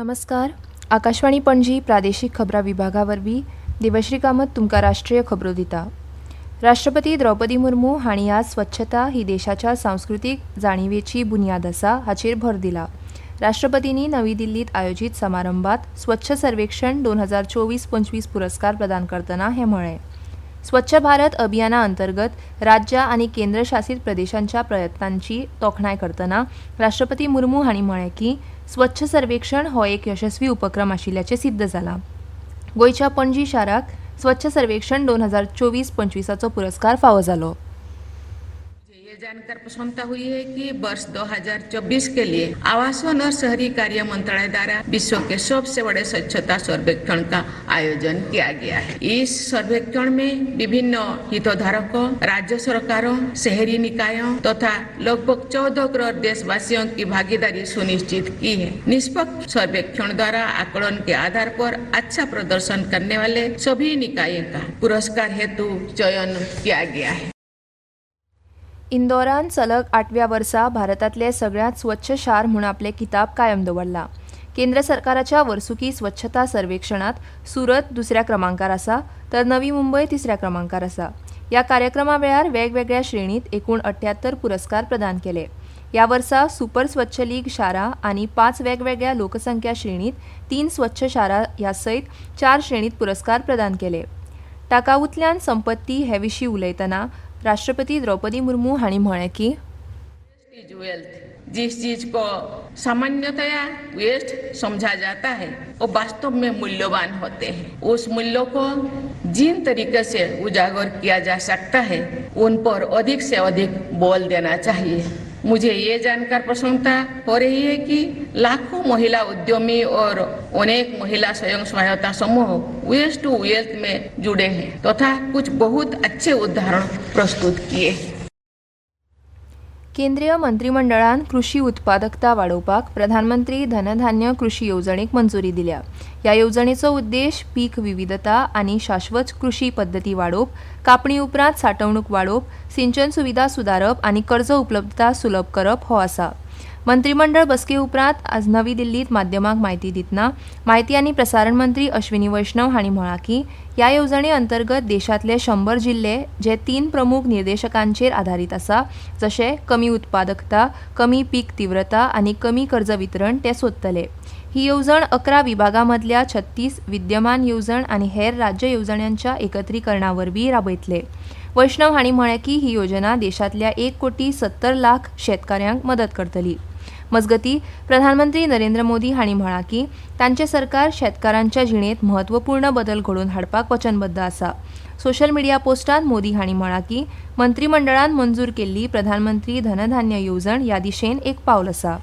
नमस्कार. आकाशवाणी पणजी प्रादेशीक खबरां विभागा वरवीं देवश्री कामत तुमकां राष्ट्रीय खबरो दिता. राष्ट्रपती द्रौपदी मुर्मू हांणी आज स्वच्छता ही देशाच्या सांस्कृतीक जाणीवेची बुन्याद आसा हाचेर भर दिला. राष्ट्रपतींनी नवी दिल्लीत आयोजित समारंभात स्वच्छ सर्वेक्षण 2024-25 पुरस्कार प्रदान करतना हें म्हळें. स्वच्छ भारत अभियाना अंतर्गत राज्यां आनी केंद्रशासीत प्रदेशांच्या प्रयत्नांची तोखणाय करतना राष्ट्रपती मुर्मू हांणी म्हळें की स्वच्छ सर्वेक्षण हो एक यशस्वी उपक्रम आशिल्ल्याचें सिद्ध जालां. गोंयच्या पणजी शाराक स्वच्छ सर्वेक्षण 2024-25 पुरस्कार फावो जालो. ये जानकर प्रसन्नता हुई है कि वर्ष 2024 के लिए आवासन और शहरी कार्य मंत्रालय द्वारा विश्व के सबसे बड़े स्वच्छता सर्वेक्षण का आयोजन किया गया है. इस सर्वेक्षण में विभिन्न हितधारकों, राज्य सरकारों, शहरी निकायों तथा लगभग 14 करोड़ देशवासियों की भागीदारी सुनिश्चित की है. निष्पक्ष सर्वेक्षण द्वारा आकलन के आधार पर अच्छा प्रदर्शन करने वाले सभी निकायों का पुरस्कार हेतु चयन किया गया है. इंदौरान सलग 8व्या वर्सा भारतातले सगळ्यात स्वच्छ शार म्हूण आपले किताब कायम दवरला. केंद्र सरकाराच्या वर्सुकी स्वच्छता सर्वेक्षणात सुरत दुसऱ्या क्रमांकार आसा तर नवी मुंबय तिसऱ्या क्रमांकार आसा. ह्या कार्यक्रमा वेळार वेगवेगळ्या श्रेणीत एकूण 78 पुरस्कार प्रदान केले. ह्या वर्सा सुपर स्वच्छ लीग शारा आनी 5 वेगवेगळ्या लोकसंख्या श्रेणीत 3 स्वच्छ शारा ह्या सयत 4 श्रेणीत पुरस्कार प्रदान केले. टाकाऊंतल्यान संपत्ती हे विशीं उलयतना राष्ट्रपति द्रौपदी मुर्मू हांणी म्हळें की जिस चीज को सामान्यतया वेस्ट समझा जाता है वो वास्तव में मूल्यवान होते हैं. उस मूल्यों को जिन तरीके से उजागर किया जा सकता है उन पर अधिक से अधिक बल देना चाहिए. मुझे ये जानकर प्रसन्नता हो रही है कि लाखों महिला उद्यमी और अनेक महिला स्वयं सहायता समूह वेस्ट टू वेल्थ में जुड़े हैं तथा कुछ बहुत अच्छे उदाहरण प्रस्तुत किए. केंद्रीय मंत्रिमंडळान कृषी उत्पादकता वाडोवपाक प्रधानमंत्री धनधान्य कृषी येवजणेक मंजुरी दिल्या. ह्या येवजणेचो उद्देश पीक विविधता आनी शाश्वत कृषी पद्दती वाडोवप, कापणी उपरांत साठवणूक वाडोवप, सिंचन सुविधा सुदारप आनी कर्ज उपलब्धता सुलभ करप हो आसा. मंत्रिमंडळ बसके उपरांत आज नवी दिल्लीत माध्यमांक म्हायती दितना म्हायती आनी प्रसारण मंत्री अश्विनी वैष्णव हांणी म्हळां की ह्या येवजणे अंतर्गत देशातले 100 जिल्ले जे 3 प्रमुख निर्देशकांचेर आधारीत आसा जशे कमी उत्पादकता, कमी पीक तीव्रता आनी कमी कर्ज वितरण ते सोदतले. ही येवजण 11 विभागां मदल्या 36 विद्यमान येवजण आनी हेर राज्य येवजण्यांच्या एकत्रीकरणा वरवीं राबयतले. वैष्णव हांणी म्हळें की ही योजना देशातल्या 1,70,00,000 शेतकाऱ्यांक मदत करतली. मजगती प्रधानमंत्री नरेंद्र मोदी हांणी म्हळां की तांचे सरकार शेतकारांच्या जिणेंत म्हत्वपूर्ण बदल घडोवन हाडपाक वचनबद्ध आसा. सोशल मिडिया पोस्टांत मोदी हांणी म्हळां की मंत्रिमंडळान मंजूर केल्ली प्रधानमंत्री धनधान्य येवजण ह्या दिशेन एक पावल आसा.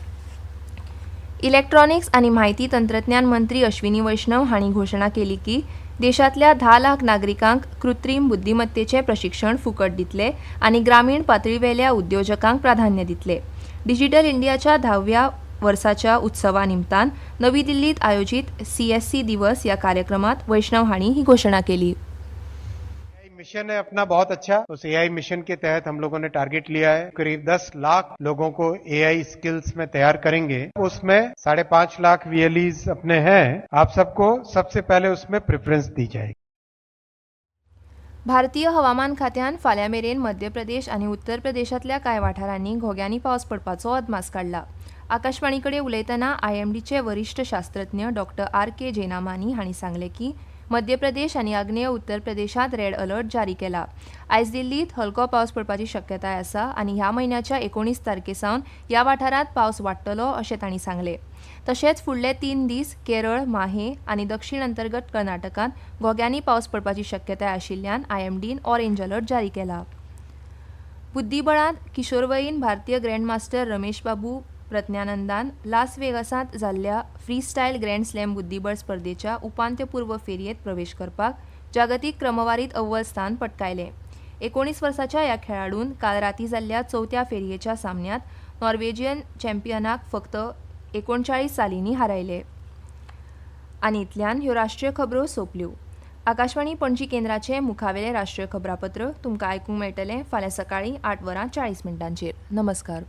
इलेक्ट्रॉनिक्स आनी म्हायती तंत्रज्ञान मंत्री अश्विनी वैष्णव हांणी घोशणा केली की देशातल्या 10 लाख नागरिकांक कृत्रीम बुद्धिमत्तेचे प्रशिक्षण फुकट दितले आनी ग्रामीण पातळीवेल्या उद्योजकांक प्राधान्य दितले. डिजिटल इंडियाच्या 10व्या वर्साच्या उत्सवा निमतान नवी दिल्लीत आयोजित CSC दिवस या कार्यक्रमात वैष्णव हांणी ही घोषणा केली. मिशन है अपना बहुत अच्छा. उस एआई मिशन के तहत हम लोगों ने टारगेट लिया है करीब 10 लाख लोगों को एआई स्किल्स में तैयार करेंगे. उसमें 5.5 लाख VLEs अपने हैं. आप सबको सबसे पहले उसमें प्रेफरेंस दी जाएगी. भारतीय हवामान खात्यान फाल्यां मेरेन मध्य प्रदेश आनी उत्तर प्रदेशातल्या कांय वाठारांनी घोग्यांनी पावस पडपाचो अदमास काडला. आकाशवाणी कडेन उलयतना IMDचे वरिश्ठ शास्त्रज्ञ डॉ. RK जेनामानी हांणी सांगलें की मध्य प्रदेश आनी आग्नेय उत्तर प्रदेशात रेड अलर्ट जारी केला. आयज दिल्लीत हलको पावस पडपाची शक्यताय आसा आनी ह्या म्हयन्याच्या 19 तारखेसावन ह्या वाठारांत पावस वाडटलो अशें तांणी सांगलें. तशेंच फुडले 3 दीस केरळ, माहे आनी दक्षिण अंतर्गत कर्नाटकांत घोग्यांनी पावस पडपाची शक्यताय आशिल्ल्यान IMDन ऑरेंज अलर्ट जारी केला. बुद्धीबळांत किशोरवयीन भारतीय ग्रँडमास्टर रमेश बाबू प्रज्ञानंदान लास वेगासांत जाल्ल्या फ्री स्टायल ग्रँड स्लॅम बुद्धीबळ स्पर्धेच्या उपांत्यपूर्व फेरयेंत प्रवेश करपाक जागतीक क्रमवारीत अव्वल स्थान पटकायलें. 19 वर्साच्या ह्या खेळाडून काल रातीं जाल्ल्या 4थ्या फेरयेच्या सामन्यांत नॉर्वेजियन चॅम्पियनाक फक्त 39 सालींनी हारयले. आनी इतल्यान ह्यो राष्ट्रीय खबरो सोंपल्यो. आकाशवाणी पणजी केंद्राचे मुखावेलें राष्ट्रीय खबरापत्र तुमकां आयकूंक मेळटलें फाल्यां सकाळीं 8:40 नमस्कार.